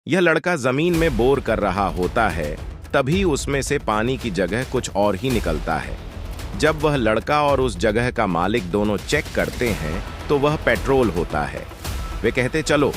यह लड़का जमीन में बोर कर रहा होता है, तभी उसमें से पानी की जगह कुछ और ही निकलता है। जब वह लड़का और उस जगह का मालिक दोनों चेक करते हैं तो वह पेट्रोल होता है। वे कहते चलो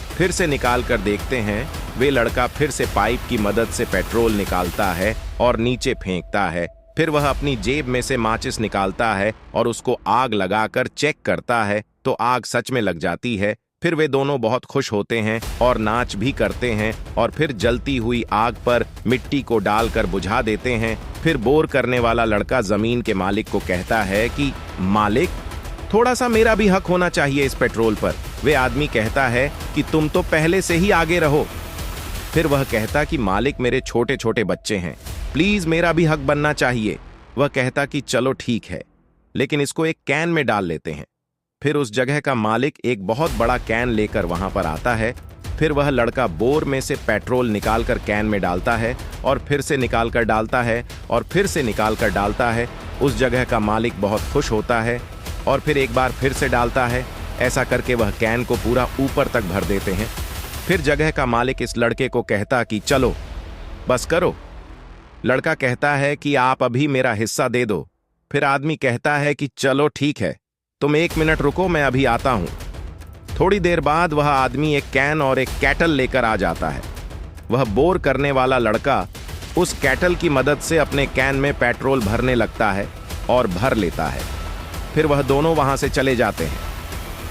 फिर से निकाल कर देखते हैं। वे लड़का फिर से पाइप की मदद से पेट्रोल निकालता है और नीचे फेंकता है। फिर वह अपनी जेब में से माचिस निकालता है और उसको आग लगाकर चेक करता है तो आग सच में लग जाती है। फिर वे दोनों बहुत खुश होते हैं और नाच भी करते हैं और फिर जलती हुई आग पर मिट्टी को डालकर बुझा देते हैं। फिर बोर करने वाला लड़का जमीन के मालिक को कहता है कि मालिक, थोड़ा सा मेरा भी हक होना चाहिए इस पेट्रोल पर। वे आदमी कहता है कि तुम तो पहले से ही आगे रहो। फिर वह कहता कि मालिक, मेरे छोटे छोटे बच्चे हैं, प्लीज मेरा भी हक बनना चाहिए। वह कहता कि चलो ठीक है, लेकिन इसको एक कैन में डाल लेते हैं। फिर उस जगह का मालिक एक बहुत बड़ा कैन लेकर वहां पर आता है। फिर वह लड़का बोर में से पेट्रोल निकालकर कैन में डालता है और फिर से निकालकर डालता है और फिर से निकालकर डालता है। उस जगह का मालिक बहुत खुश होता है और फिर एक बार फिर से डालता है। ऐसा करके वह कैन को पूरा ऊपर तक भर देते हैं। फिर जगह का मालिक इस लड़के को कहता कि चलो बस करो। लड़का कहता है कि आप अभी मेरा हिस्सा दे दो। फिर आदमी कहता है कि चलो ठीक है, तुम 1 मिनट रुको, मैं अभी आता हूं। थोड़ी देर बाद वह आदमी एक कैन और एक कैटल लेकर आ जाता है। वह बोर करने वाला लड़का उस कैटल की मदद से अपने कैन में पेट्रोल भरने लगता है और भर लेता है। फिर वह दोनों वहां से चले जाते हैं।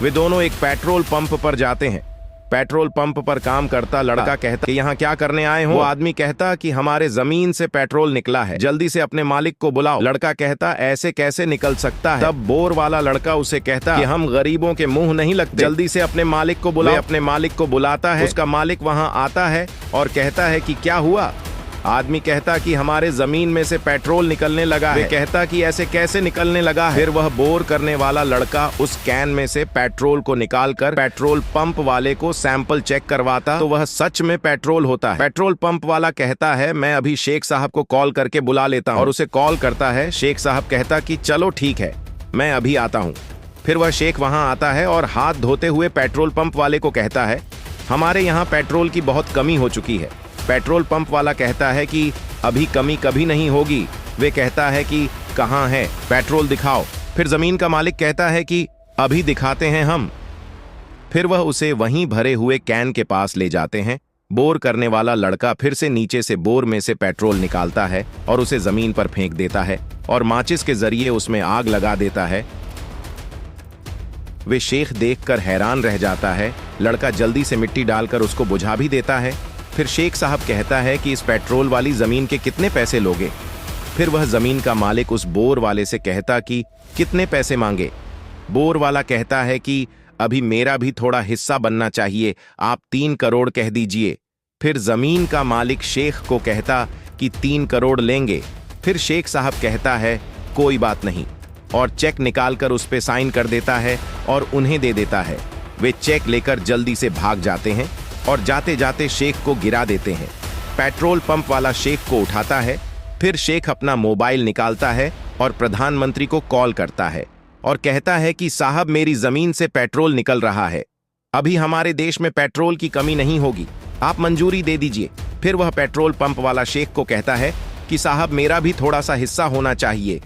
वे दोनों एक पेट्रोल पंप पर जाते हैं। पेट्रोल पंप पर काम करता लड़का कहता कि यहाँ क्या करने आए हो? वो आदमी कहता कि हमारे जमीन से पेट्रोल निकला है, जल्दी से अपने मालिक को बुलाओ। लड़का कहता ऐसे कैसे निकल सकता है? तब बोर वाला लड़का उसे कहता कि हम गरीबों के मुंह नहीं लगते, जल्दी से अपने मालिक को बुलाओ। अपने मालिक को बुलाता है। उसका मालिक वहां आता है और कहता है कि क्या हुआ? आदमी कहता कि हमारे जमीन में से पेट्रोल निकलने लगा है। कहता कि ऐसे कैसे निकलने लगा है? फिर वह बोर करने वाला लड़का उस कैन में से पेट्रोल को निकालकर पेट्रोल पंप वाले को सैंपल चेक करवाता तो वह सच में पेट्रोल होता है। पेट्रोल पंप वाला कहता है मैं अभी शेख साहब को कॉल करके बुला लेता हूँ और उसे कॉल करता है। शेख साहब कहता कि चलो ठीक है, मैं अभी आता हूँ। फिर वह शेख वहां आता है और हाथ धोते हुए पेट्रोल पंप वाले को कहता है हमारे यहाँ पेट्रोल की बहुत कमी हो चुकी है। पेट्रोल पंप वाला कहता है कि अभी कमी कभी नहीं होगी। वे कहता है कि कहाँ है, पेट्रोल दिखाओ। फिर जमीन का मालिक कहता है कि अभी दिखाते हैं हम। फिर वह उसे वहीं भरे हुए कैन के पास ले जाते हैं। बोर करने वाला लड़का फिर से नीचे से बोर में से पेट्रोल निकालता है और उसे जमीन पर फेंक देता है और माचिस के जरिए उसमें आग लगा देता है। वे शेख देखकर हैरान रह जाता है। लड़का जल्दी से मिट्टी डालकर उसको बुझा भी देता है। फिर शेख साहब कहता है कि इस पेट्रोल वाली जमीन के कितने पैसे लोगे? फिर वह जमीन का मालिक उस बोर वाले से कहता कि कितने पैसे मांगे? बोर वाला कहता है कि अभी मेरा भी थोड़ा हिस्सा बनना चाहिए, आप 3 करोड़ कह दीजिए। फिर जमीन का मालिक शेख को कहता कि 3 करोड़ लेंगे। फिर शेख साहब कहता है कोई बात नहीं और चेक निकालकर उस पर साइन कर देता है और उन्हें दे देता है। वे चेक लेकर जल्दी से भाग जाते हैं और जाते जाते शेख को गिरा देते हैं। पेट्रोल पंप वाला शेख को उठाता है। फिर शेख अपना मोबाइल निकालता है और प्रधानमंत्री को कॉल करता है और कहता है कि साहब मेरी जमीन से पेट्रोल निकल रहा है, अभी हमारे देश में पेट्रोल की कमी नहीं होगी, आप मंजूरी दे दीजिए। फिर वह पेट्रोल पंप वाला शेख को कहता है कि साहब मेरा भी थोड़ा सा हिस्सा होना चाहिए।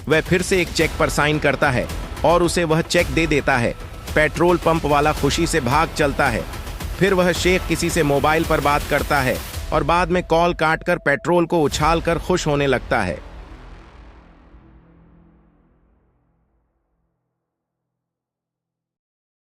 वह फिर से एक चेक पर साइन करता है और उसे वह चेक दे देता है। पेट्रोल पंप वाला खुशी से भाग चलता है। फिर वह शेख किसी से मोबाइल पर बात करता है और बाद में कॉल काटकर पेट्रोल को उछालकर खुश होने लगता है।